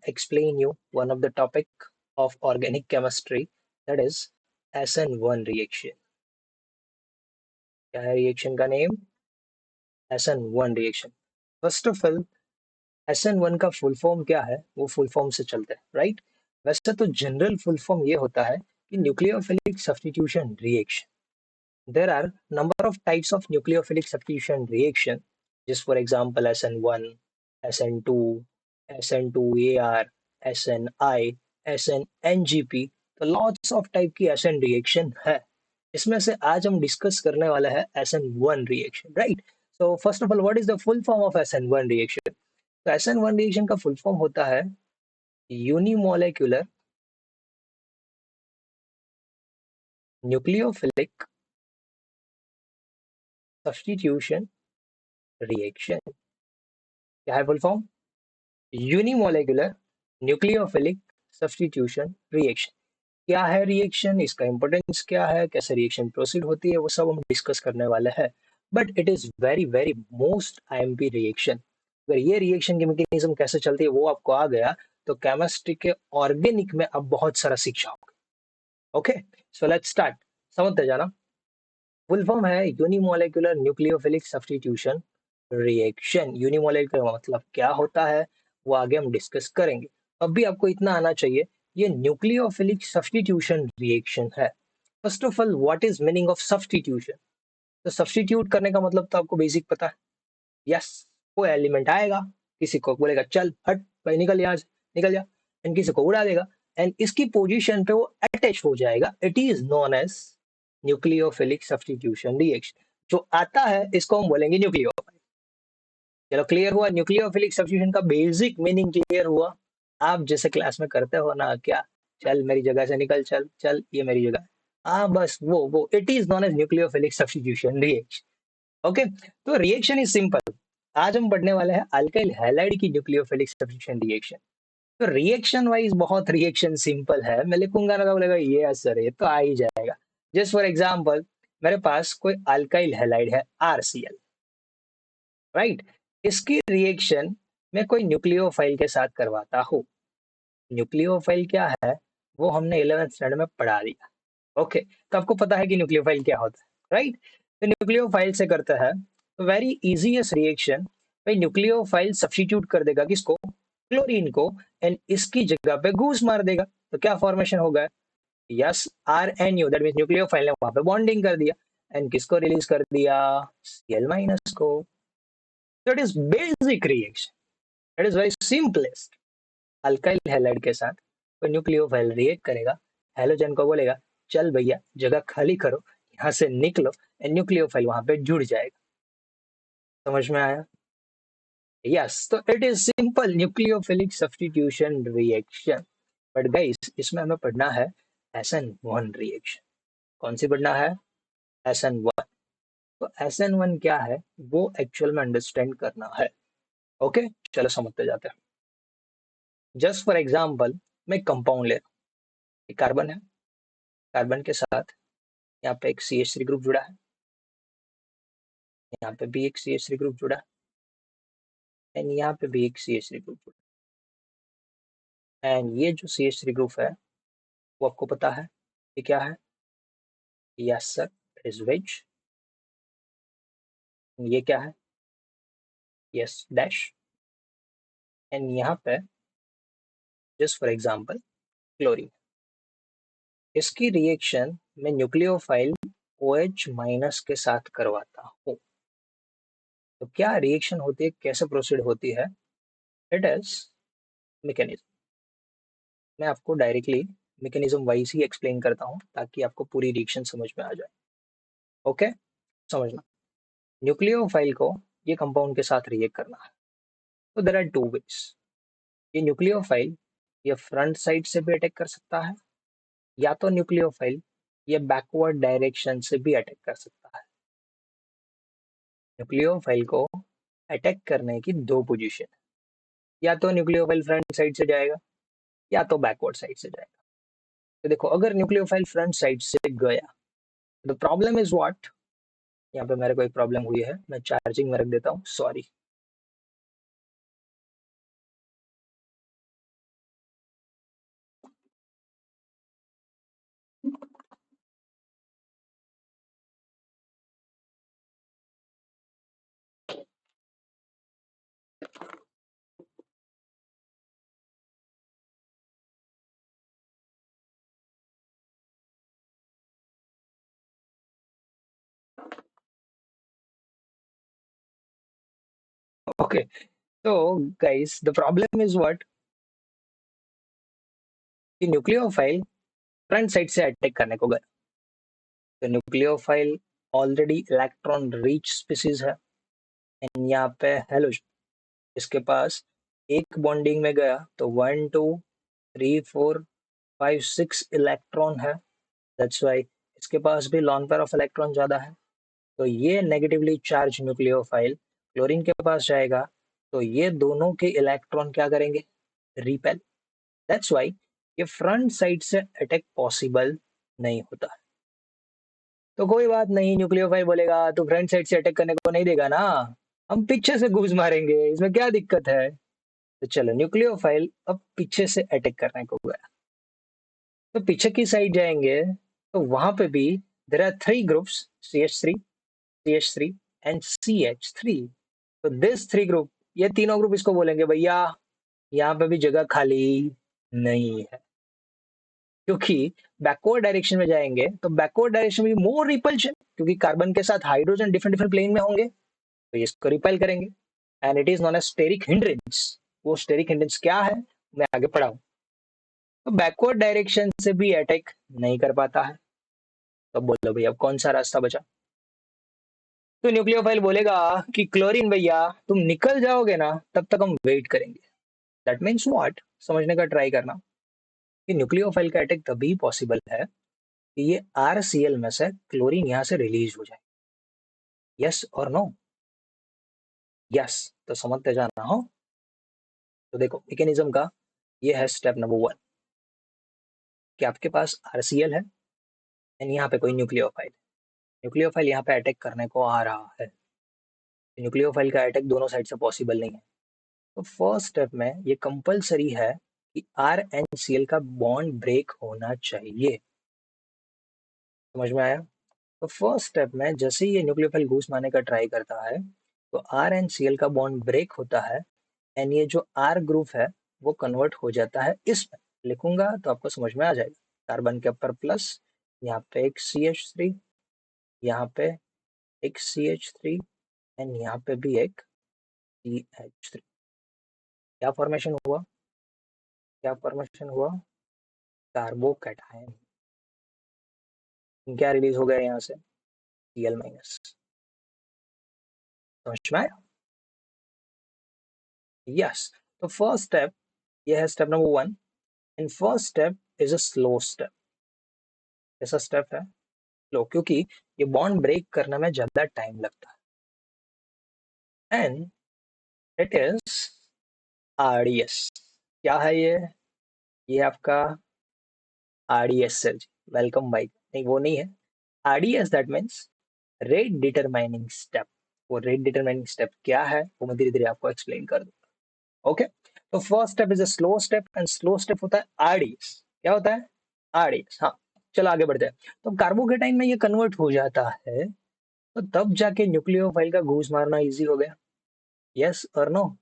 explain you one of the topic of organic chemistry, that is SN1 reaction. क्या है reaction का name? SN1 reaction. First of all, SN1 का full form क्या है वो full form से चलते हैं, राइट? वैसे तो जनरल फुल फॉर्म ये होता है कि nucleophilic substitution reaction. There are number of types of nucleophilic substitution reaction, just for example SN1, SN2, SN2AR, SNI, SNNGP. तो lots of type की SN reaction है. इसमें से आज हम डिस्कस करने वाला है SN1 reaction, right? So first of all, what is the full form of SN1 reaction? तो SN1 reaction का फुल फॉर्म होता है यूनिमोलेक्युलर न्यूक्लियोफिलिक सब्स्टिट्यूशन रिएक्शन. क्या है full form? Unimolecular nucleophilic substitution reaction. क्या है रिएक्शन, इसका इंपॉर्टेंस क्या है, कैसे रिएक्शन प्रोसीड होती है, वो सब हम डिस्कस करने वाले हैं. But it is very very most IMP reaction. अगर ये रिएक्शन की मैकेनिज्म कैसे चलती है वो आपको आ गया तो केमिस्ट्री के ऑर्गेनिक में आप बहुत सारा सीख जाओगे. Okay, so let's start. समझते जाना. फुल फॉर्म है यूनिमोलेकुलर न्यूक्लियोफिलिक सब्स्टिट्यूशन रिएक्शन. यूनिमोलेकुलर मतलब क्या होता है वो आगे हम डिस्कस करेंगे. अभी आपको इतना आना चाहिए, ये न्यूक्लियोफिलिक सब्स्टिट्यूशन रिएक्शन है. First of all, what is meaning of substitution? तो सब्स्टिट्यूट करने का मतलब तो आपको बेसिक पता है. यस, कोई एलिमेंट आएगा, किसी को बोलेगा चल हट भाई निकल यहाँ से, निकल जा, एंड किसी को उड़ा देगा एंड इसकी पोजीशन पे वो अटैच हो जाएगा. It is known as nucleophilic substitution reaction. जो आता है इसको हम बोलेंगे न्यूक्लियोफाइल. चलो क्लियर हुआ, न्यूक्लियोफिलिक सब्स्टिट्यूशन का बेसिक मीनिंग क्लियर हुआ. आप जैसे क्लास में करते हो ना, क्या चल मेरी जगह से निकल, चल चल ये मेरी जगह. हाँ बस वो it is known as nucleophilic substitution reaction. Okay, तो रिएक्शन इज सिंपल. आज हम पढ़ने वाले हैं अल्काइल हैलाइड की न्यूक्लियोफिलिक सब्स्टिट्यूशन रिएक्शन. तो रिएक्शन वाइज बहुत रिएक्शन सिंपल है. मैं लिखूंगा ना तो बोलेगा ये असर है, ये तो आ ही जाएगा. जस्ट फॉर एग्जाम्पल, मेरे पास कोई अल्काइल हैलाइड है RCl, राइट? इसकी रिएक्शन मैं कोई न्यूक्लियोफाइल के साथ करवाता हूँ. न्यूक्लियोफाइल क्या है वो हमने 11th स्टैंडर्ड में पढ़ा दिया. ओके, तो आपको पता है कि न्यूक्लियोफाइल क्या होता है, राइट? तो न्यूक्लियोफाइल से करता है वेरी इजीएस्ट रिएक्शन. भाई न्यूक्लियोफाइल सब्स्टिट्यूट कर देगा किसको? क्लोरीन को, एंड इसकी जगह पे घूस मार देगा. तो क्या फॉर्मेशन होगा? Yes, RNU, that means nucleophile ने वहां पे बॉन्डिंग कर दिया एंड किसको रिलीज कर दिया? Cl- को. That is basic reaction. That is very simplest. Alkyl halide के साथ कोई न्यूक्लियोफाइल रिएक्ट करेगा, हैलोजन को बोलेगा चल भैया जगह खाली करो, यहाँ से निकलो, एंड न्यूक्लियोफाइल वहां पे जुड़ जाएगा. समझ में आया? यस, तो it is simple nucleophilic substitution reaction. But guys इसमें हमें पढ़ना है SN1 रिएक्शन. कौन सी पढ़ना है? SN1. तो SN1 क्या है वो एक्चुअल में अंडरस्टैंड करना है. ओके, चलो समझते जाते हैं. जस्ट फॉर एग्जांपल, मैं कंपाउंड ले रहा हूँ. कार्बन है, कार्बन के साथ यहाँ पे एक CH3 ग्रुप जुड़ा है, यहाँ पे भी एक CH3 ग्रुप जुड़ा है, एंड यहाँ पे भी एक CH3 ग्रुप जुड़ा है. एंड ये जो CH3 ग्रुप है वो आपको पता है ये क्या है? Yes sir, is wedge. ये क्या है? Yes dash. एंड यहाँ पे जस्ट फॉर एग्जांपल क्लोरीन. इसकी रिएक्शन में न्यूक्लियोफाइल OH- के साथ करवाता हूँ. तो क्या रिएक्शन होती है, कैसे प्रोसीड होती है? It is mechanism. मैं आपको डायरेक्टली मैकेनिज्म वाइज ही एक्सप्लेन करता हूँ ताकि आपको पूरी रिएक्शन समझ में आ जाए. ओके, समझना. न्यूक्लियोफाइल को ये कंपाउंड के साथ रिएक्ट करना है. तो देयर आर टू वेज. ये न्यूक्लियोफाइल ये फ्रंट साइड से भी अटैक कर सकता है, या तो न्यूक्लियोफाइल ये बैकवर्ड डायरेक्शन से भी अटैक कर सकता है. न्यूक्लियोफाइल को अटैक करने की दो पोजीशन है. या तो न्यूक्लियोफाइल फ्रंट साइड से जाएगा या तो बैकवर्ड साइड से जाएगा. तो देखो, अगर न्यूक्लियोफाइल फ्रंट साइड से गया तो प्रॉब्लम इज व्हाट? यहाँ पे मेरे को एक प्रॉब्लम हुई है, मैं चार्जिंग में रख देता हूँ, सॉरी. ओके, तो guys the problem is what, कि न्यूक्लियोफाइल फ्रंट साइड से अटैक करने को गया। तो nucleophile already electron rich species है, एंड यहाँ पे हेलोजन, इसके पास एक बॉन्डिंग में गया तो 1 2 3 4 5 6 इलेक्ट्रॉन है। दैट्स वाई इसके पास भी लॉन पेयर ऑफ इलेक्ट्रॉन ज्यादा है। तो ये नेगेटिवली चार्ज न्यूक्लियोफाइल क्लोरीन के पास जाएगा, तो ये दोनों के इलेक्ट्रॉन क्या करेंगे, रिपेल। दैट्स वाई ये फ्रंट साइड से अटैक पॉसिबल नहीं होता। तो कोई बात नहीं, न्यूक्लियोफाइल बोलेगा तो फ्रंट साइड से अटैक करने को नहीं देगा ना, हम पीछे से घुस मारेंगे, इसमें क्या दिक्कत है। तो चलो न्यूक्लियोफाइल अब पीछे से अटैक करने को गया, तो पीछे की साइड जाएंगे तो वहां पे भी there are three groups, CH3, CH3 and CH3। तो दिस थ्री ग्रुप, ये तीनों ग्रुप इसको बोलेंगे भैया यहाँ पे भी जगह खाली नहीं है, क्योंकि बैकवर्ड डायरेक्शन में जाएंगे तो बैकवर्ड डायरेक्शन में मोर रिपल्शन, क्योंकि कार्बन के साथ हाइड्रोजन डिफरेंट डिफरेंट प्लेन में होंगे, तो इसको रिपेल करेंगे, and it is known as steric hindrance. वो स्टेरिक हिंड्रेंस क्या है, मैं आगे पढ़ाऊं। तो बैकवर्ड डायरेक्शन से भी अटैक नहीं कर पाता है। तो बोलो भैया अब कौन सा रास्ता बचा। तो न्यूक्लियोफाइल बोलेगा कि क्लोरीन भैया तुम निकल जाओगे ना तब तक हम वेट करेंगे। दैट मीन्स व्हाट, समझने का ट्राई करना, कि न्यूक्लियोफाइल का अटैक तभी पॉसिबल है कि ये RCl में से क्लोरीन यहाँ से रिलीज हो जाए। यस और नो, यस, तो समझते जाना हो। तो देखो मैकेनिज्म का ये है स्टेप नंबर 1, कि आपके पास RCl है एंड यहाँ पे कोई न्यूक्लियोफाइल, न्यूक्लियोफाइल यहाँ पे अटैक करने को आ रहा है। न्यूक्लियोफाइल का अटैक दोनों साइड से पॉसिबल नहीं है। तो फर्स्ट स्टेप में ये कंपलसरी है कि RNCl का बॉन्ड ब्रेक होना चाहिए। समझ में आया। तो फर्स्ट स्टेप में जैसे ही ये न्यूक्लियोफाइल घूस मारने का ट्राई करता है तो RNCl का बॉन्ड ब्रेक होता है, एंड ये जो R ग्रुप है वो कन्वर्ट हो जाता है इसमें। लिखूंगा तो आपको समझ में आ जाएगा। कार्बन के ऊपर प्लस, यहाँ पे एक CH3, यहाँ पे एक CH3 एंड यहाँ पे भी एक CH3। क्या फॉर्मेशन हुआ, क्या फॉर्मेशन हुआ, कार्बोकैटायन। क्या रिलीज हो गया यहाँ से, Cl माइनस। समझ में आया। यस। तो फर्स्ट स्टेप ये है step number 1, and first step is a slow step. कैसा स्टेप है, स्लो, क्योंकि ये बॉन्ड ब्रेक करने में ज्यादा टाइम लगता है, एंड इट इज RDS। क्या है ये आपका RDS सर जी, वेलकम भाई। नहीं वो नहीं है, RDS that means rate determining step. वो रेट डिटरमाइनिंग स्टेप क्या है वो मैं धीरे धीरे आपको एक्सप्लेन कर दूंगा। ओके, तो first step is a slow step, and slow step होता है RDS। क्या होता है, RDS। हाँ, चलो आगे बढ़ते हैं। तो कार्बोकेटाइन में ये कन्वर्ट हो जाता है, तो तब जाके न्यूक्लियोफाइल का घूस मारना इजी हो गया। यस और नो,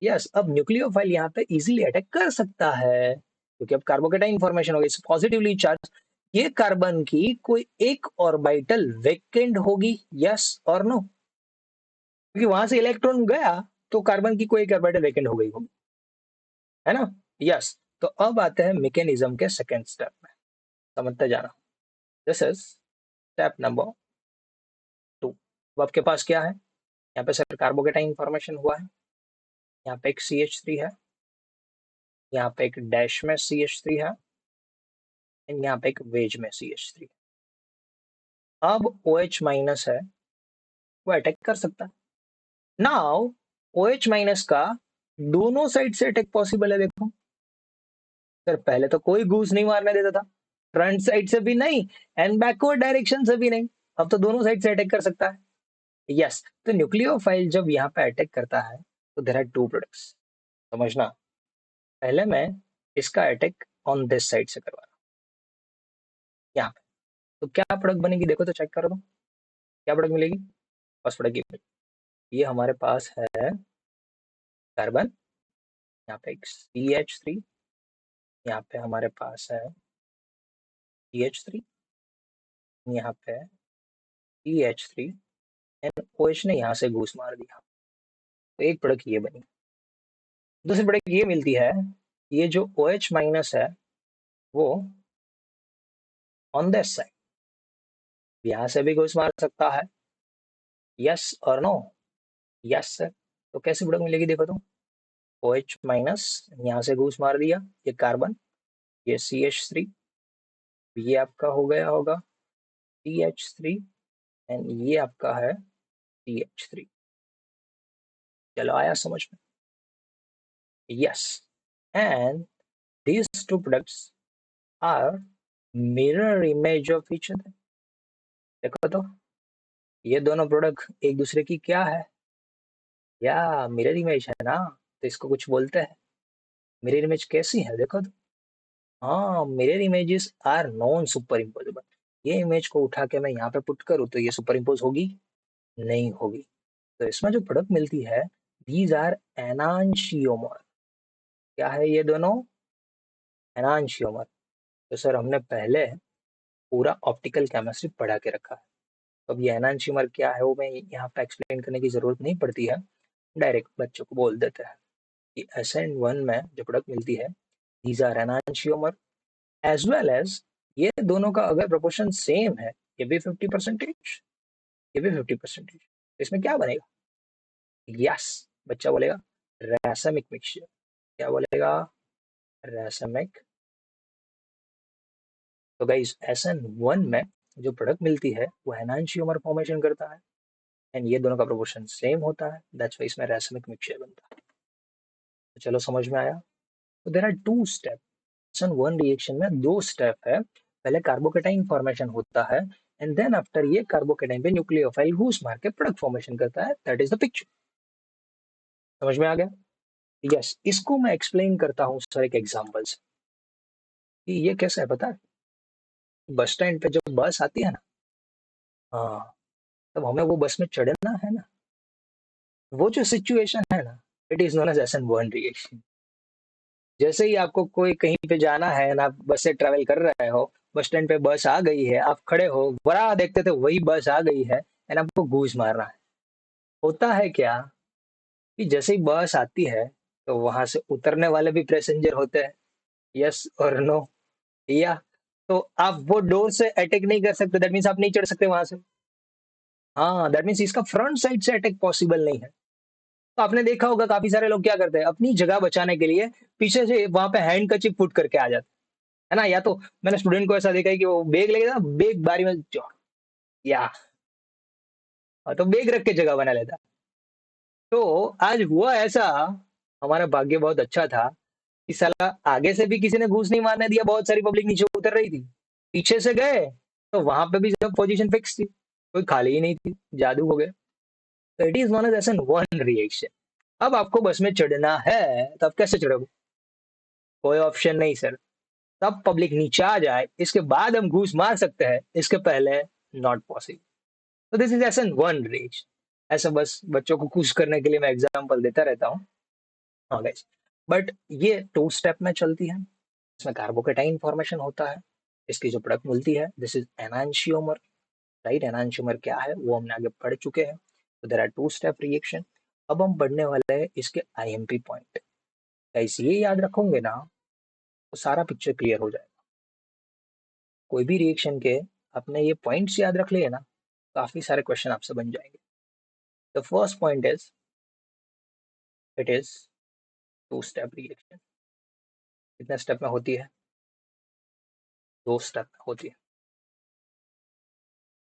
यस। अब न्यूक्लियोफाइल यहाँ पे इजीली अटैक कर सकता है, क्योंकि अब कार्बोकेटाइन फॉर्मेशन हो गई, पॉजिटिवली चार्ज। ये कार्बन की कोई एक ऑर्बिटल वेकेंट होगी, यस और नो, क्योंकि वहां से इलेक्ट्रॉन गया तो कार्बन की कोई एक ऑर्बिटल वेकेंट हो गई होगी, है ना। यस। तो अब आते हैं मैकेनिज्म के सेकंड स्टेप में, समझते जाना। This is step number 2। अब आपके पास क्या है, यहाँ पे सर कार्बोकेटाइन फॉर्मेशन हुआ है, यहाँ पे एक CH3 है, यहाँ पे एक डैश में CH3 है, एंड यहाँ पे एक वेज में CH3। अब OH माइनस है, वो अटैक कर सकता है। नाउ OH माइनस का दोनों साइड से अटैक पॉसिबल है। देखो सर, पहले तो कोई घूस नहीं मारने देता था, फ्रंट साइड से भी नहीं एंड बैकवर्ड डायरेक्शन से भी नहीं, अब तो दोनों साइड से अटैक कर सकता है। यस। तो न्यूक्लियोफाइल जब यहाँ पे अटैक करता है तो देयर आर टू प्रोडक्ट्स। समझना, पहले मैं इसका अटैक ऑन दिस साइड से करवा रहा हूँ, यहाँ पे। तो क्या प्रोडक्ट बनेगी, देखो तो चेक करो तो क्या प्रोडक्ट मिलेगी। फर्स्ट प्रोडक्ट ये हमारे पास है कार्बन, यहाँ पे एक CH3, यहाँ पे हमारे पास है CH3, यहाँ पे CH3 एंड OH ने यहाँ से घूस मार दिया। तो एक प्रोडक्ट ये बनी। दूसरी प्रोडक्ट ये मिलती है, ये जो OH माइनस है वो ऑन दिस साइड यहाँ से भी घुस मार सकता है, यस और नो, यस सर। तो कैसी प्रोडक्ट मिलेगी देखो तो, OH माइनस यहाँ से घुस मार दिया, ये कार्बन, ये CH3, ये आपका हो गया होगा CH3 एंड ये आपका है CH3। चलो आया समझ में? Yes, and these two products are mirror image of each other। देखो तो, ये दोनों प्रोडक्ट एक दूसरे की क्या है, या मिरर इमेज है ना, तो इसको कुछ बोलते हैं। मिरर इमेज कैसी है देखो तो, हाँ, mirror images are non superimposable. ये इमेज को उठा के मैं यहाँ पे पुट करूँ तो ये सुपर इम्पोज होगी, नहीं होगी। तो इसमें जो प्रोडक्ट मिलती है, दीज आर एनांशियोमर। क्या है ये दोनों? एनांशियोमर। तो सर हमने पहले पूरा ऑप्टिकल केमिस्ट्री पढ़ा के रखा है, तो अब ये एनांशियोमर क्या है वो मैं यहाँ पे एक्सप्लेन करने की जरूरत नहीं पड़ती है, डायरेक्ट बच्चों को बोल देते हैं कि SN1 में जो प्रोडक्ट मिलती है, these are enantiomer, as well as ये दोनों का अगर प्रोपोर्शन सेम है, ये भी 50%, ये भी 50%, तो इसमें क्या बनेगा? यस, बच्चा बोलेगा रैसमिक मिक्सचर। क्या बोलेगा? रैसमिक। तो गाइस SN1 में जो प्रोडक्ट मिलती है वो एनांशियोमर फॉर्मेशन करता है, एंड ये दोनों का प्रोपोर्शन सेम होता है, दैट्स व्हाई इसमें रैसमिक मिक्सचर बनता है। तो चलो समझ में आया। तो there are two step. SN1 reaction में दो स्टेप है, पहले कार्बोकेटाइन फॉर्मेशन होता है, एंड देन आफ्टर ये कार्बोकेटाइन पे न्यूक्लियोफाइल घूस मार के प्रोडक्ट फॉर्मेशन करता है, दैट इज द पिक्चर। समझ में आ गया? यस, इसको मैं एक्सप्लेन करता हूँ सर एक एग्जांपल से कि ये कैसा है पता है। बस स्टैंड पे जब बस आती है ना, हाँ, तब हमें वो बस में चढ़ना है ना, वो जो सिचुएशन है ना, it is known as SN1 reaction. जैसे ही आपको कोई कहीं पे जाना है ना, आप बस से ट्रेवल कर रहे हो, बस स्टैंड पे बस आ गई है, आप खड़े हो, बड़ा देखते थे वही बस आ गई है, एंड आपको घूस मारना है। होता है क्या कि जैसे ही बस आती है तो वहां से उतरने वाले भी पैसेंजर होते हैं, यस और नो, या तो आप वो डोर से अटैक नहीं कर सकते, दैट मीन्स आप नहीं चढ़ सकते वहां से। हाँ, दैट मीन्स इसका फ्रंट साइड से अटैक पॉसिबल नहीं है। तो आपने देखा होगा काफी सारे लोग क्या करते हैं, अपनी जगह बचाने के लिए पीछे से वहां पे हैंड कचिप पुट करके आ जाते हैं, है ना। या तो मैंने स्टूडेंट को ऐसा देखा है कि वो बैग लेके ना, बैग बारी में या हाँ, तो बैग रख के जगह बना लेता। तो आज हुआ ऐसा, हमारा भाग्य बहुत अच्छा था कि साला आगे से भी किसी ने घूस नहीं मारने दिया, बहुत सारी पब्लिक नीचे उतर रही थी। पीछे से गए तो वहां पे भी सब पोजीशन फिक्स थी, कोई खाली ही नहीं थी, जादू हो गया। तो it is known as SN1 reaction. अब आपको बस में चढ़ना है, तो आप कैसे चढ़ोगे? कोई ऑप्शन नहीं सर, तब पब्लिक नीचे आ जाए इसके बाद हम घूस मार सकते हैं, इसके पहले नॉट पॉसिबल। तो दिस इज SN1 रिएक्शन। ऐसा बस बच्चों को खुश करने के लिए मैं एग्जांपल देता रहता हूँ। हाँ गाइस, बट ये टू स्टेप में चलती है, इसमें कार्बोकेटाइन फॉर्मेशन होता है, इसकी जो प्रोडक्ट मिलती है this is enantiomer, right. Enantiomer क्या है वो हमने आगे पढ़ चुके हैं। तो there are two step reaction. अब हम पढ़ने वाले हैं इसके IMP पॉइंट। गाइस ये याद रखोगे ना तो सारा पिक्चर क्लियर हो जाएगा। कोई भी रिएक्शन के अपने ये पॉइंट्स याद रख लिए ना, काफी सारे क्वेश्चन आपसे बन जाएंगे। The first point is, it is two step reaction. कितने स्टेप में होती है? दो स्टेप में होती है।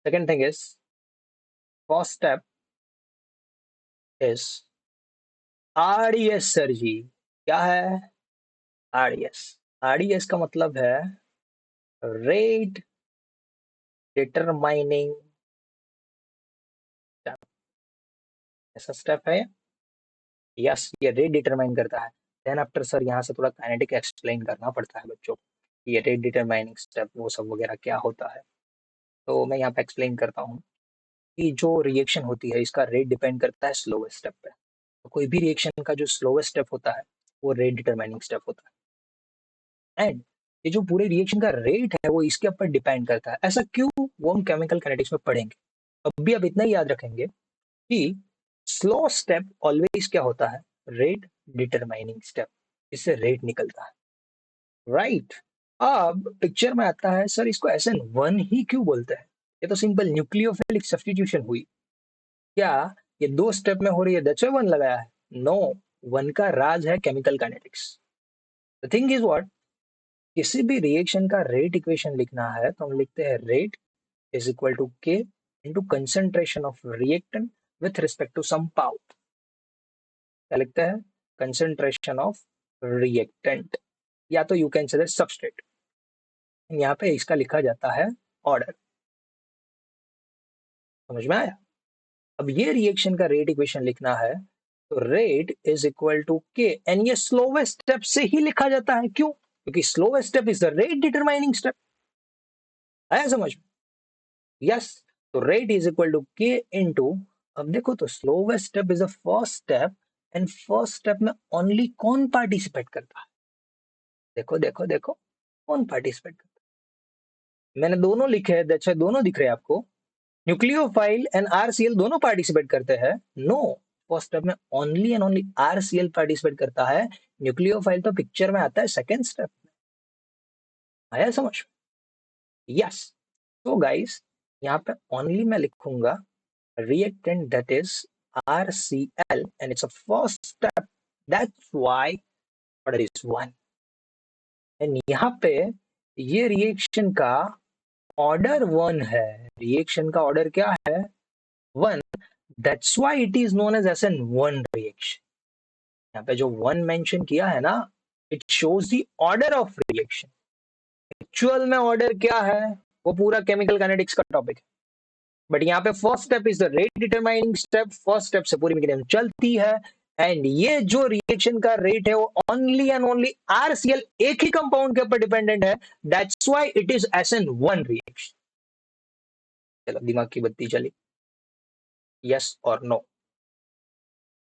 Second thing is, first step is RDS sir जी। क्या है? RDS। RDS का मतलब है रेट डिटरमाइनिंग स्टेप। ऐसा स्टेप है, यस, ये रेट डिटरमाइन करता है। देन आफ्टर सर यहाँ से थोड़ा काइनेटिक एक्सप्लेन करना पड़ता है बच्चों को, ये रेट डिटरमाइनिंग स्टेप वो सब वगैरह क्या होता है। तो मैं यहाँ पे एक्सप्लेन करता हूँ कि जो रिएक्शन होती है इसका रेट डिपेंड करता है स्लोवेस्ट स्टेप पे। तो कोई भी रिएक्शन का जो स्लोवेस्ट स्टेप होता है वो रेट डिटरमाइनिंग स्टेप होता है, एंड ये जो पूरे रिएक्शन का रेट है वो इसके ऊपर डिपेंड करता है। ऐसा क्यों, वो हम केमिकल काइनेटिक्स में पढ़ेंगे। अब भी आप इतना ही याद रखेंगे कि स्लो स्टेप ऑलवेज क्या होता है? रेट डिटरमाइनिंग स्टेप, इससे रेट निकलता है, राइट। अब पिक्चर में आता है, सर इसको SN1 ही क्यों बोलते हैं? ये तो सिंपल न्यूक्लियोफिलिक सब्स्टिट्यूशन हुई, क्या ये दो स्टेप में हो रही है, दैट्स व्हाई वन लगाया है? नो, वन का राज है chemical kinetics. The thing is what, किसी भी रिएक्शन का रेट इक्वेशन लिखना है तो हम लिखते हैं rate is equal to k into concentration of reactant with respect to some power. क्या लिखते हैं? कंसेंट्रेशन ऑफ रिएक्टेंट, या तो यू कैन से सबस्ट्रेट। यहाँ पे इसका लिखा जाता है ऑर्डर। समझ में आया? अब ये रिएक्शन का रेट इक्वेशन लिखना है तो रेट इज इक्वल टू के, एंड ये स्लोवेस्ट स्टेप से ही लिखा जाता है, क्यों? क्योंकि slowest step is the rate determining step. आया समझ में? यस। तो रेट इज इक्वल टू के इनटू, अब देखो तो slowest step is the first step, and first step में ओनली कौन पार्टिसिपेट करता है? देखो देखो देखो, कौन पार्टिसिपेट करता है? मैंने दोनों लिखे हैं, अच्छा दोनों दिख रहे हैं आपको? न्यूक्लियोफाइल एंड आरसीएल दोनों पार्टिसिपेट करते हैं? नो, फर्स्ट स्टेप में only and only RCL participate करता है। न्यूक्लियोफाइल तो पिक्चर में आता है सेकेंड स्टेप में। आया समझ? यस। तो गाइस, यहाँ पे ओनली मैं लिखूंगा reactant that is RCl and it's a first step, that's why order is 1। And यहाँ पे ये रिएक्शन का ऑर्डर 1 है, रिएक्शन का ऑर्डर क्या है? 1। That's why it is known as SN1 reaction. यहाँ पे जो 1 मेंशन किया है ना, it shows the order of reaction. Actual में ऑर्डर क्या है वो पूरा केमिकल काइनेटिक्स का टॉपिक है, बट यहाँ पे first step is the rate determining step. First step से पूरी मैकेनिज्म चलती है, एंड ये जो रिएक्शन का रेट है वो ओनली एंड ओनली आरसीएल एक ही कंपाउंड के ऊपर डिपेंडेंट है, that's why it is SN1 reaction. चलो दिमाग की बत्ती चली, यस और नो?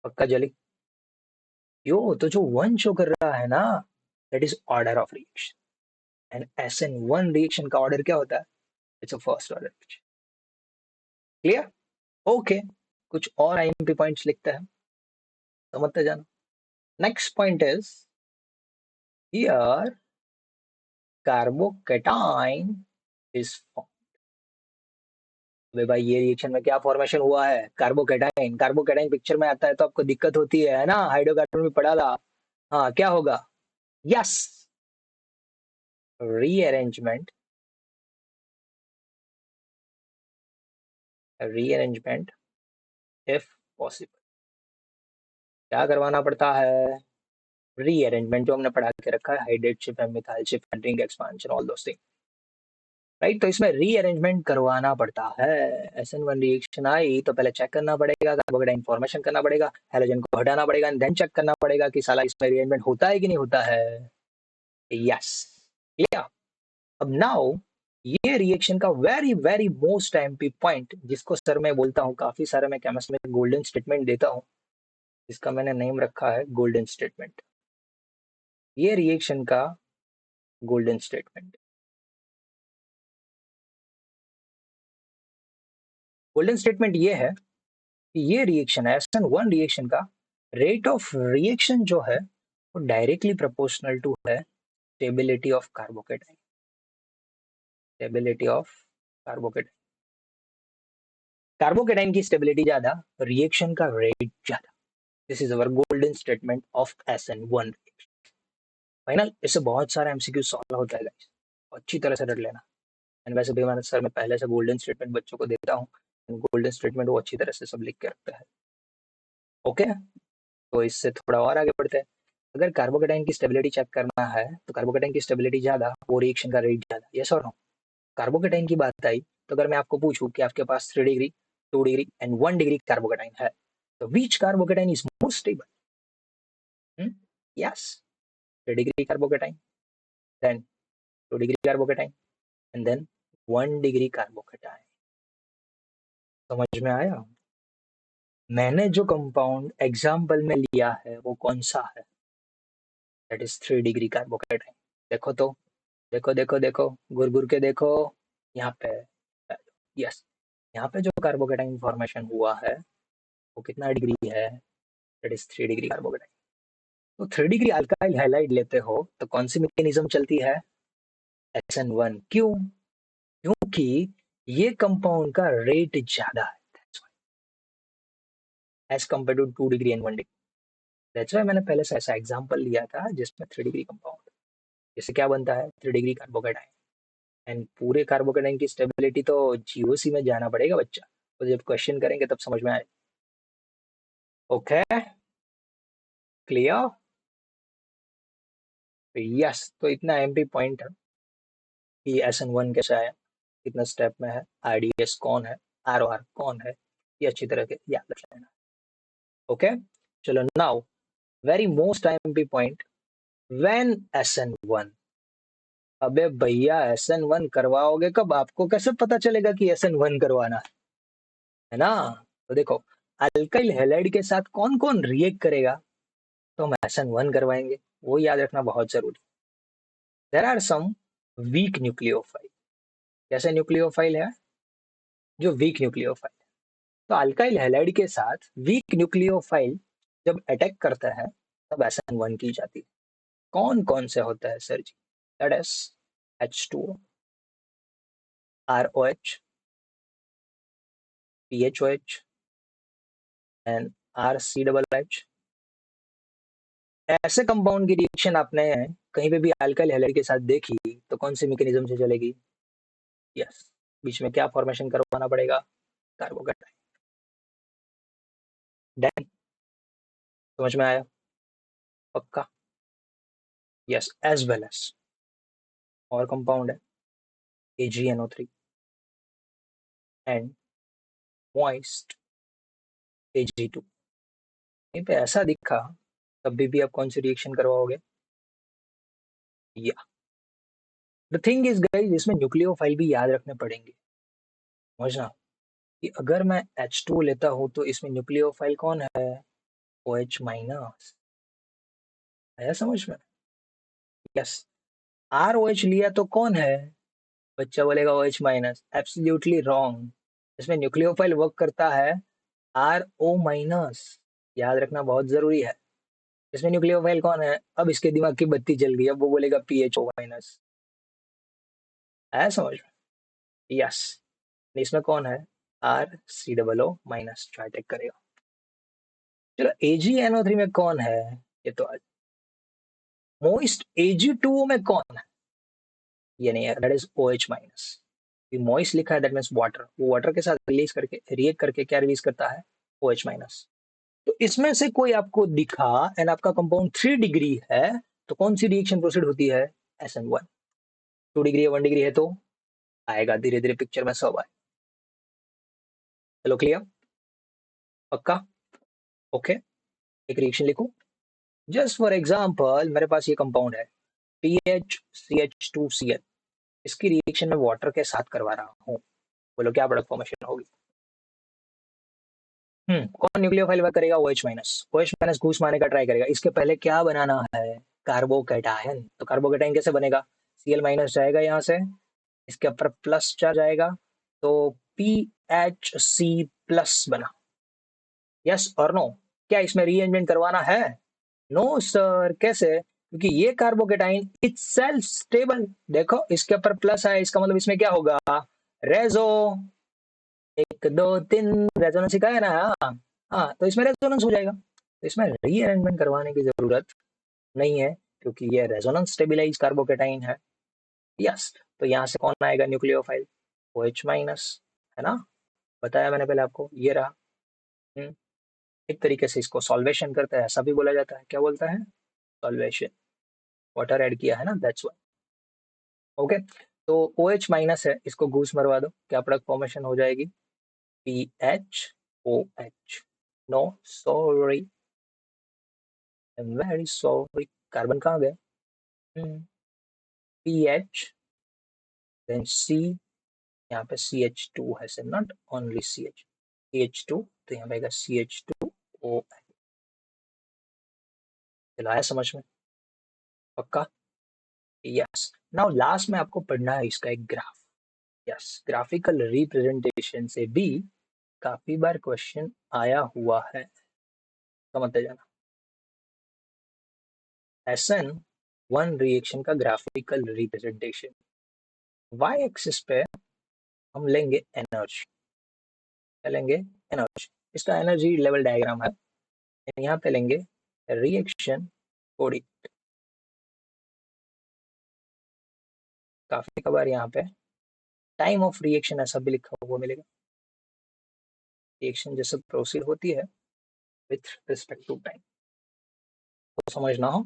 पक्का जली? यो तो जो 1 शो कर रहा है ना, that is order of reaction, and SN1 reaction का ऑर्डर क्या होता है? It's a first order reaction. Clear? Okay, कुछ और आईएमपी पॉइंट्स लिखते हैं, समझते जाना। Next point is here carbocation is form. भाई ये रिएक्शन में क्या फॉर्मेशन हुआ है? कार्बोकेटाइन। कार्बोकेटाइन पिक्चर में आता है तो आपको दिक्कत होती है ना? हाइड्रोकार्बन में पढ़ा था। हाँ, क्या होगा? Yes, rearrangement. Rearrangement if possible. क्या करवाना पड़ता है? रीअरेंजमेंट, जो हमने पढ़ा के रखा है, hydrate ship and methyl ship and ring expansion, all those thing, right. तो इसमें रीअरेंजमेंट करवाना पड़ता है। SN1 रिएक्शन आई तो पहले चेक करना पड़ेगा, कार्बोकेटाइन फॉर्मेशन करना पड़ेगा, हैलोजन को हटाना पड़ेगा, एंड देन चेक करना पड़ेगा कि साला इसमें रीअरेंजमेंट होता है कि नहीं होता है। Yes, clear? अब नाउ ये रिएक्शन का very very most MP point, जिसको सर मैं बोलता हूँ, काफी सारा मैं केमिस्ट्री में गोल्डन स्टेटमेंट देता हूँ, जिसका मैंने नेम रखा है गोल्डन स्टेटमेंट। ये रिएक्शन का गोल्डन स्टेटमेंट, गोल्डन स्टेटमेंट ये है कि ये रिएक्शन है SN1 रिएक्शन का रेट ऑफ रिएक्शन जो है वो डायरेक्टली प्रोपोर्शनल टू है stability of carbocation. Stability of carbocation, carbocation की स्टेबिलिटी ज्यादा, रिएक्शन का रेट ज्यादा। This is our golden statement of SN1 reaction. Final, इससे बहुत सारा एमसीक्यू सॉल्व होता है गाइस, अच्छी तरह से रट लेना। एंड वैसे भी मैंने सर मैं पहले से गोल्डन स्टेटमेंट बच्चों को देता हूँ, गोल्डन स्टेटमेंट वो अच्छी तरह से सब लिख के रखता है। ओके, तो इससे थोड़ा और आगे बढ़ते हैं। अगर कार्बोकेटाइन की स्टेबिलिटी चेक करना है तो कार्बोकेटाइन की स्टेबिलिटी ज्यादा, वो रिएक्शन का रेट ज्यादा, यस और नो? कार्बोकेटाइन की बात आई तो अगर मैं आपको पूछूं कि आपके पास 3 degree, 2 degree and 1 degree carbocation है, तो which carbocation is more stable? Yes, 3 degree carbocation, then 2 degree carbocation, and then 1 degree carbocation. समझ में आया? मैंने जो कंपाउंड एग्जाम्पल में लिया है वो कौन सा है? That is 3 degree carbocation. देखो तो, देखो देखो देखो, गुर गुर के देखो, यहाँ पे, यस, यहाँ पे जो कार्बोकेटाइन फॉर्मेशन हुआ है वो कितना डिग्री है? That is 3 degree carbocation. तो 3 डिग्री अल्काइल हैलाइड लेते हो तो कौन सी मैकेनिज्म चलती है? SN1। क्यों? क्योंकि ये कंपाउंड का रेट ज्यादा है as compare to 2 degree and 1 degree. That's why मैंने पहले से ऐसा एग्जांपल लिया था जिसमें 3 डिग्री कंपाउंड, जिससे क्या बनता है? 3 डिग्री कार्बोकेटाइन। एंड पूरे कार्बोकेटाइन की स्टेबिलिटी तो जीओसी में जाना पड़ेगा बच्चा, तो जब क्वेश्चन करेंगे तब समझ में आए। Okay, clear? यस, तो इतना एमपी पॉइंट है कि SN1 कैसा है, कितना स्टेप में है, आरडीएस कौन है, आरओआर कौन है, ये अच्छी तरह के याद रख लेना। ओके, चलो now very most MP point, when SN1। अबे भैया SN1 करवाओगे कब? आपको कैसे पता चलेगा कि SN1 करवाना है ना? तो देखो, अल्काइल हैलाइड के साथ कौन कौन रिएक्ट करेगा तो हम SN1 करवाएंगे, वो याद रखना बहुत जरूरी। There are some weak nucleophile. कैसे न्यूक्लियोफाइल है? जो वीक न्यूक्लियोफाइल। तो अल्काइल हैलाइड के साथ वीक न्यूक्लियोफाइल जब अटैक करता है तब SN1 की जाती है। कौन कौन से होता है sir ji? That is H2O, ROH, PHOH and RCHH। ऐसे कंपाउंड की रिएक्शन आपने कहीं पे भी अल्काइल हैलाइड के साथ देखी तो कौन सी मैकेनिज्म से चलेगी? यस, बीच में क्या फॉर्मेशन करवाना पड़ेगा? कार्बोकेटाइन। डन, समझ में आया? पक्का? यस, एज वेल एज और कंपाउंड है AgNO3 एंड मॉइस्ट Ag2। कहीं पे ऐसा दिखा तभी भी आप कौन सी रिएक्शन करवाओगे? या द थिंग इज गाइस, इसमें न्यूक्लियोफाइल भी याद रखने पड़ेंगे, समझना कि अगर मैं H2 लेता हूं तो इसमें न्यूक्लियोफाइल कौन है? OH minus. आया समझ में? यस, ROH लिया तो कौन है? बच्चा बोलेगा OH माइनस, एब्सोल्युटली रॉन्ग। इसमें न्यूक्लियोफाइल वर्क करता है RO माइनस, याद रखना बहुत जरूरी है। इसमें न्यूक्लियोफाइल कौन है? अब इसके दिमाग की बत्ती जल गई, अब वो बोलेगा PHO माइनस। आया समझ में? यस, इसमें कौन है? RCOO माइनस, जो अटैक करेगा। चलो AgNO3 में कौन है? ये तो मोइस्ट Ag2O में कौन है? ये नहीं है, that is OH minus. Moist लिखा है दैट मींस वाटर, वो वाटर के साथ रिलीज करके रिएक्ट करके क्या रिलीज करता है? OH minus. तो इसमें से कोई आपको दिखा एंड आपका कंपाउंड 3 डिग्री है तो कौन सी रिएक्शन प्रोसीड होती है? SN1। 2 डिग्री है, 1 डिग्री है तो आएगा धीरे धीरे पिक्चर में सब आए। चलो क्लियर? पक्का? ओके, एक रिएक्शन लिखो। जस्ट फॉर एग्जांपल मेरे पास ये कंपाउंड है PHCH2Cl, इसकी रिएक्शन में वाटर के साथ करवा रहा हूँ, बोलो क्या प्रोडक्ट फॉर्मेशन होगी? कौन न्यूक्लियोफाइल वर्क करेगा? OH minus. OH माइनस घूस मारने का ट्राई करेगा, इसके पहले क्या बनाना है? कार्बोकेटायन। तो कार्बोकेटायन कैसे बनेगा? Cl माइनस जाएगा यहाँ से, इसके ऊपर प्लस चार्ज आएगा तो PHC प्लस बना। यस और नो? क्या इसमें रीअरेंजमेंट करवाना है? नो सर, कैसे? क्योंकि ये कार्बोकेटाइन इटसेल्फ स्टेबल, देखो इसके ऊपर प्लस है, इसका मतलब इसमें क्या होगा? रेजो। 1 2 3 रेजोनेंस सिखाया ना? हाँ, तो इसमें रेजोनेंस हो जाएगा, तो इसमें रीअरेंजमेंट करवाने की जरूरत नहीं है क्योंकि ये रेजोनेंस स्टेबिलाईज कार्बोकेटाइन है। यस, तो यहाँ से कौन आएगा न्यूक्लियोफाइल? OH माइनस, है ना? बताया मैंने पहले आपको, ये रहा। हम्म, एक तरीके से इसको सॉल्वेशन करता है, ऐसा भी बोला जाता है। क्या बोलता है? सॉल्वेशन, वाटर ऐड किया है ना, दैट्स व्हाई। ओके, तो OH माइनस है, इसको घूस मरवा दो, क्या प्रोडक्ट फॉर्मेशन हो जाएगी? PHOH। No sorry, I am very sorry, carbon कहाँ गए? PH देन C, यहाँ पे CH2 है सर, नॉट ओनली CH2, तो यहाँ पे आएगा CH2O। चलो आया समझ में? पक्का? यस। नाउ लास्ट में आपको पढ़ना है इसका एक ग्राफ। यस, ग्राफिकल रिप्रेजेंटेशन से भी काफी बार क्वेश्चन आया हुआ है, समझते जाना। SN1 रिएक्शन का ग्राफिकल रिप्रेजेंटेशन, वाई एक्सिस पे हम लेंगे एनर्जी, क्या लेंगे? एनर्जी। इसका एनर्जी लेवल डायग्राम है। यहाँ पे लेंगे रिएक्शन कोऑर्डिनेट। काफी बार यहाँ पे टाइम ऑफ रिएक्शन ऐसा भी लिखा हुआ मिलेगा। रिएक्शन जैसे प्रोसीड होती है विथ रिस्पेक्ट टू टाइम, तो समझना हो।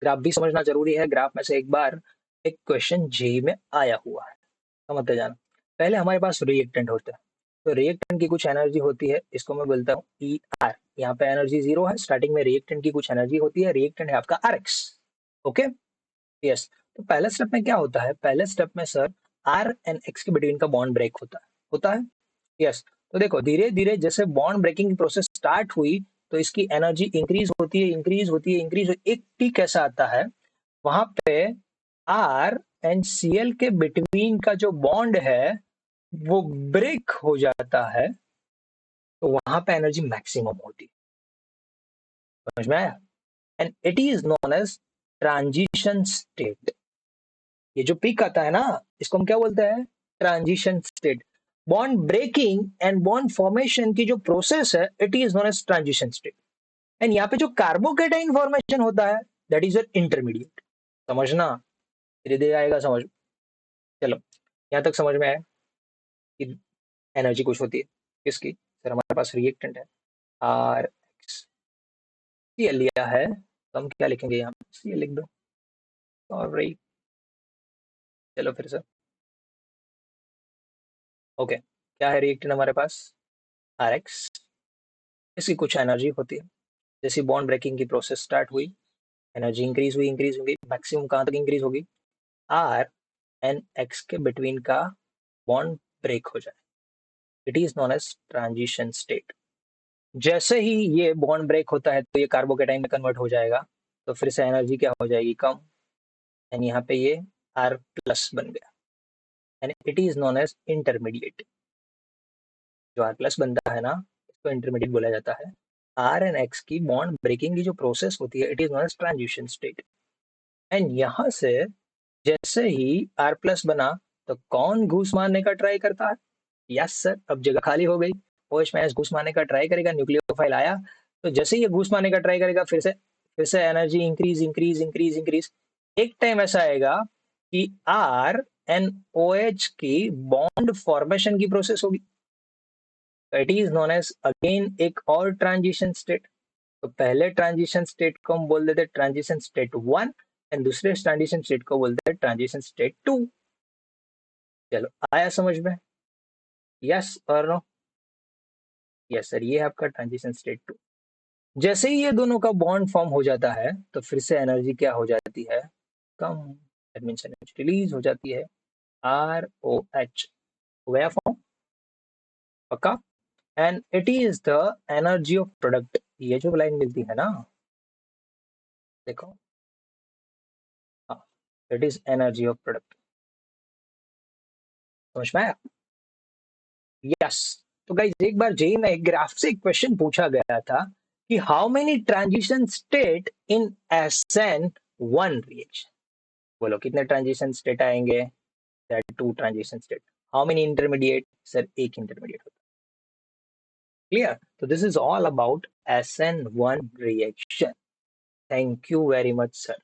ग्राफ भी समझना जरूरी है। ग्राफ में से एक बार एक क्वेश्चन जेई में आया हुआ है, समझते जाना। पहले हमारे पास रिएक्टेंट होता है, तो रिएक्टेंट की कुछ एनर्जी होती है, इसको मैं बोलता हूँ ई आर। यहाँ पे एनर्जी 0 है, स्टार्टिंग में रिएक्टेंट की कुछ एनर्जी होती है, रिएक्टेंट है आपका आर एक्स। Okay, yes. तो पहले स्टेप में क्या होता है? पहले स्टेप में सर आर एंड एक्स के बिटवीन का बॉन्ड ब्रेक होता है। यस। तो देखो धीरे धीरे जैसे बॉन्ड ब्रेकिंग की प्रोसेस स्टार्ट हुई, तो इसकी एनर्जी इंक्रीज होती है, एक पीक ऐसा आता है वहां पे आर एंड सीएल के बिटवीन का जो बॉन्ड है वो ब्रेक हो जाता है, तो वहां पे एनर्जी मैक्सिमम होती है। समझ में आया? And it is known as transition state. ये जो पीक आता है ना, इसको हम क्या बोलते हैं? Transition state. Bond breaking and bond formation की जो प्रोसेस है, it is known as transition state. And यहाँ पे जो कार्बोकेटाइन फॉर्मेशन होता है, दैट इज एन इंटरमीडिएट। समझना, धीरे धीरे आएगा समझ। चलो यहाँ तक समझ में आया कि एनर्जी कुछ होती है किसकी? सर हमारे पास रिएक्टेंट है आर एक्स, सी लिया है, तो हम क्या लिखेंगे? यहाँ सी लिख दो। सॉरी, चलो फिर से। ओके, क्या है रिएक्टेंट हमारे पास? Are x. इसकी कुछ एनर्जी होती है, जैसे बॉन्ड ब्रेकिंग की प्रोसेस स्टार्ट हुई, एनर्जी इंक्रीज हुई, मैक्सिमम कहाँ तक इंक्रीज होगी? आर एंड एक्स के बिटवीन का बॉन्ड ब्रेक हो जाए, it is known as transition state. जैसे ही ये बॉन्ड ब्रेक होता है, तो ये कार्बोकेटाइन में कन्वर्ट हो जाएगा, तो फिर से एनर्जी क्या हो जाएगी? कम। एंड यहाँ पे ये आर प्लस बन गया, and it is known as intermediate. जो आर प्लस बनता है ना, इसको इंटरमीडिएट बोला जाता है। आर एंड एक्स की बॉन्ड ब्रेकिंग की जो प्रोसेस होती है, it is known as transition state. And यहाँ से जैसे ही आर प्लस बना, तो कौन घूस मारने का ट्राई करता है? यस सर, अब जगह खाली हो गई, ओएच माइनस घूस मारने का ट्राई करेगा, न्यूक्लियोफाइल आया, तो जैसे ही ये घूस मारने का ट्राई करेगा, फिर से एनर्जी इंक्रीज। एक टाइम ऐसा आएगा कि आर एंड ओएच की बॉन्ड फॉर्मेशन की प्रोसेस होगी, तो it is known as again एक और ट्रांजिशन स्टेट। तो पहले ट्रांजिशन स्टेट को हम बोल देते ट्रांजिशन स्टेट 1, एंड दूसरे ट्रांजिशन स्टेट को बोलते हैं ट्रांजिशन स्टेट 2। चलो आया समझ में? यस और नो? यस सर, ये है आपका ट्रांजिशन स्टेट 2। जैसे ही ये दोनों का बॉन्ड फॉर्म हो जाता है, तो फिर से एनर्जी क्या हो जाती है? कम। दैट मींस एनर्जी रिलीज हो जाती है, आर ओ एच हो गया फॉर्म, पक्का? And it is the energy of product. ये जो लाइन मिलती है ना, देखो, हाँ, it is energy of product. समझ में आया? यस। तो गाइस एक बार जेई में एक ग्राफ से एक क्वेश्चन पूछा गया था कि how many transition state in SN1 reaction. बोलो कितने ट्रांजिशन स्टेट आएंगे? That 2 transition state. How many intermediate? Sir एक इंटरमीडिएट होता है। क्लियर? तो this is all about SN1 reaction. Thank you very much sir.